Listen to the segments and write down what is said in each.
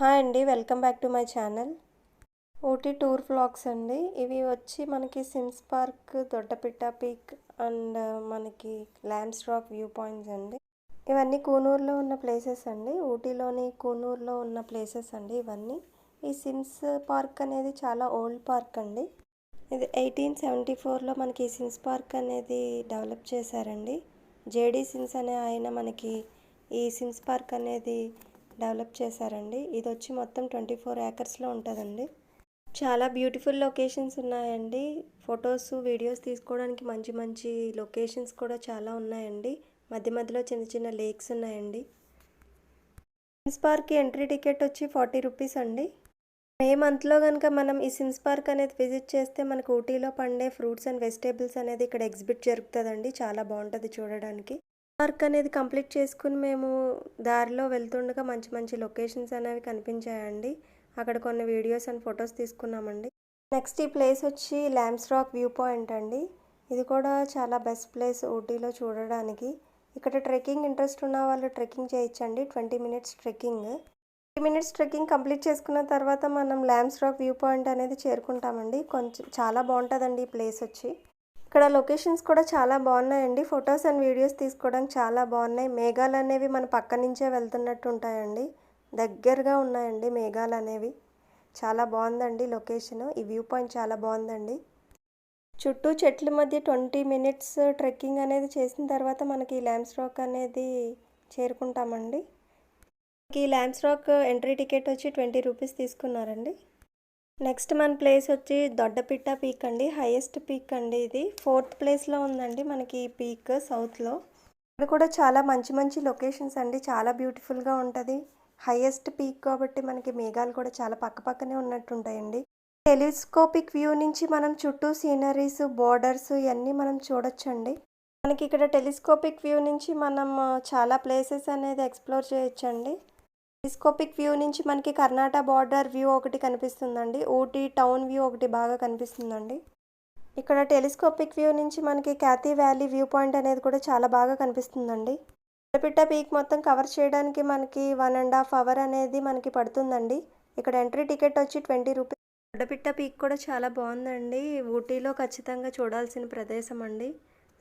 Hi అండి, welcome back to my channel. Ooty tour vlogs అండి. ఇవి వచ్చి మనకి సిమ్స్ పార్క్, దొడ్డపిట్ట పీక్ అండ్ మనకి ల్యాండ్స్ రాక్ వ్యూ పాయింట్స్ అండి. ఇవన్నీ కూనూరులో ఉన్న ప్లేసెస్ అండి. ఊటీలోని కూనూరులో ఉన్న ప్లేసెస్ అండి ఇవన్నీ. ఈ సిమ్స్ పార్క్ అనేది చాలా ఓల్డ్ పార్క్ అండి. ఇది 1874లో మనకి ఈ సిమ్స్ పార్క్ అనేది డెవలప్ చేశారండి. జేడీ సిమ్స్ అనే ఆయన మనకి ఈ సిమ్స్ పార్క్ అనేది డెవలప్ చేశారండి. ఇది వచ్చి మొత్తం 24 ఏకర్స్లో ఉంటుందండి. చాలా బ్యూటిఫుల్ లొకేషన్స్ ఉన్నాయండి. ఫొటోస్, వీడియోస్ తీసుకోవడానికి మంచి మంచి లొకేషన్స్ కూడా చాలా ఉన్నాయండి. మధ్య మధ్యలో చిన్న చిన్న లేక్స్ ఉన్నాయండి. సిమ్స్ పార్క్కి ఎంట్రీ టికెట్ వచ్చి 40 రూపీస్ అండి. మే మంత్లో కనుక మనం ఈ సిమ్స్ పార్క్ అనేది విజిట్ చేస్తే మనకు ఊటీలో పండే ఫ్రూట్స్ అండ్ వెజిటేబుల్స్ అనేది ఇక్కడ ఎగ్జిబిట్ జరుగుతుందండి. చాలా బాగుంటుంది చూడడానికి. పార్క్ అనేది కంప్లీట్ చేసుకుని మేము దారిలో వెళ్తుండగా మంచి మంచి లొకేషన్స్ అనేవి కనిపించాయండి. అక్కడ కొన్ని వీడియోస్ అండ్ ఫొటోస్ తీసుకున్నామండి. నెక్స్ట్ ఈ ప్లేస్ వచ్చి ల్యాండ్స్ రాక్ వ్యూ పాయింట్ అండి. ఇది కూడా చాలా బెస్ట్ ప్లేస్ ఊటీలో చూడడానికి. ఇక్కడ ట్రెక్కింగ్ ఇంట్రెస్ట్ ఉన్న వాళ్ళు ట్రెక్కింగ్ చేయొచ్చండి. 20 minutes trekking. 20 minutes trekking complete చేసుకున్న తర్వాత మనం ల్యాండ్స్ రాక్ వ్యూ పాయింట్ అనేది చేరుకుంటామండి. కొంచెం చాలా బాగుంటుందండి ఈ ప్లేస్ వచ్చి. ఇక్కడ లొకేషన్స్ కూడా చాలా బాగున్నాయండి. ఫొటోస్ అండ్ వీడియోస్ తీసుకోవడానికి చాలా బాగున్నాయి. మేఘాలు అనేవి మన పక్క నుంచే వెళ్తున్నట్టు ఉంటాయండి. దగ్గరగా ఉన్నాయండి మేఘాలు అనేవి. చాలా బాగుందండి లొకేషన్. ఈ వ్యూ పాయింట్ చాలా బాగుందండి. చుట్టూ చెట్ల మధ్య 20 మినిట్స్ ట్రెక్కింగ్ అనేది చేసిన తర్వాత మనకి ల్యాండ్స్ రాక్ అనేది చేరుకుంటామండి. ఈ ల్యాండ్స్ రాక్ ఎంట్రీ టికెట్ వచ్చి 20 రూపీస్ తీసుకున్నారండి. నెక్స్ట్ మన ప్లేస్ వచ్చి దొడ్డపిట్ట పీక్ అండి. హైయెస్ట్ పీక్ అండి. ఇది 4th ప్లేస్లో ఉందండి మనకి ఈ పీక్ సౌత్లో. ఇక్కడ కూడా చాలా మంచి మంచి లొకేషన్స్ అండి. చాలా బ్యూటిఫుల్గా ఉంటుంది. హైయెస్ట్ పీక్ కాబట్టి మనకి మేఘాలు కూడా చాలా పక్కపక్కనే ఉన్నట్టు ఉంటాయండి. టెలిస్కోపిక్ వ్యూ నుంచి మనం చుట్టూ సీనరీస్, బోర్డర్స్ ఇవన్నీ మనం చూడొచ్చండి. మనకి ఇక్కడ టెలిస్కోపిక్ వ్యూ నుంచి మనం చాలా ప్లేసెస్ అనేది ఎక్స్ప్లోర్ చేయొచ్చండి. టెలిస్కోపిక్ వ్యూ నుంచి మనకి కర్ణాటక బార్డర్ వ్యూ ఒకటి కనిపిస్తుందండి. ఊటీ టౌన్ వ్యూ ఒకటి బాగా కనిపిస్తుందండి. ఇక్కడ టెలిస్కోపిక్ వ్యూ నుంచి మనకి క్యాథీ వ్యాలీ వ్యూ పాయింట్ అనేది కూడా చాలా బాగా కనిపిస్తుందండి. దొడ్డపిట్ట పీక్ మొత్తం కవర్ చేయడానికి మనకి 1.5 అవర్ అనేది మనకి పడుతుందండి. ఇక్కడ ఎంట్రీ టికెట్ వచ్చి 20 రూపీస్. దొడ్డపిట్ట పీక్ కూడా చాలా బాగుందండి. ఊటీలో ఖచ్చితంగా చూడాల్సిన ప్రదేశం అండి.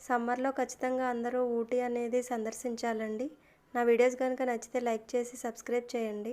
సమ్మర్లో ఖచ్చితంగా అందరూ ఊటీ అనేది సందర్శించాలండి. నా వీడియోస్ కనుక నచ్చితే లైక్ చేసి సబ్స్క్రైబ్ చేయండి.